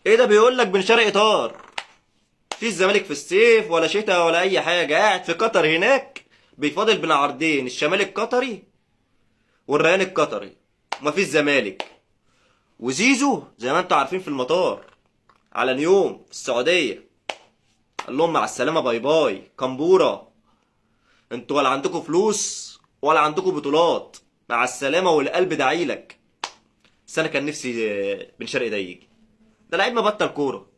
ايه ده؟ بيقول لك بن شرقي طار. في الزمالك في الصيف ولا شتاء ولا اي حاجه، قاعد في قطر هناك بيفاضل بين عرضين، الشمال القطري والريان القطري. ومفيش زمالك. وزيزو زي ما انتوا عارفين في المطار على نيوم في السعوديه، قال لهم مع السلامه، باي باي كمبوره، انتوا ولا عندكم فلوس ولا عندكم بطولات، مع السلامه والقلب داعيلك. بس انا كان نفسي بن شرقي ده يجي. ده لعيب مبطل كوره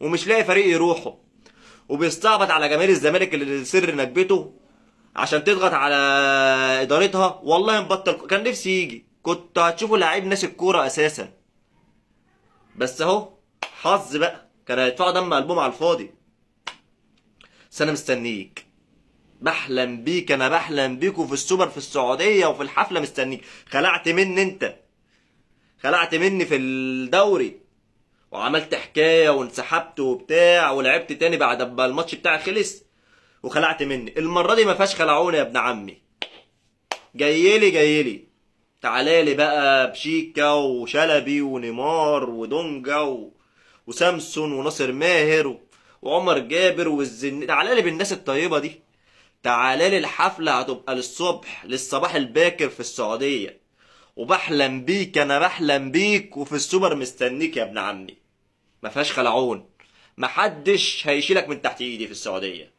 ومش لاقي فريق يروحه، وبيستعبط على جماهير الزمالك اللي سر نكبته عشان تضغط على ادارتها. والله مبطل كان نفسي يجي، كنت هتشوفوا لعيب ناس الكوره اساسا. بس اهو حظ بقى، كان هيدفعوا دم قلبهم على الفاضي. بس انا مستنيك، بحلم بيك، انا بحلم بيك، وفي السوبر في السعوديه وفي الحفله مستنيك. خلعت مني انت، خلعت مني في الدوري، وعملت حكايه وانسحبت وبتاع، ولعبت تاني بعد ما الماتش بتاعي خلص وخلعت مني. المره دي ما فيهاش خلعوني يا ابن عمي. جايلي جايلي، تعالالي بقى بشيكا وشلبي ونيمار ودونجا وسامسون وناصر ماهر وعمر جابر تعالالي بالناس الطيبه دي. تعالالي الحفله هتبقى للصبح، للصباح الباكر في السعوديه. وبحلم بيك، انا بحلم بيك، وفي السوبر مستنيك يا ابن عمي. ما فيهاش خلعون، محدش هيشيلك من تحت ايدي في السعوديه.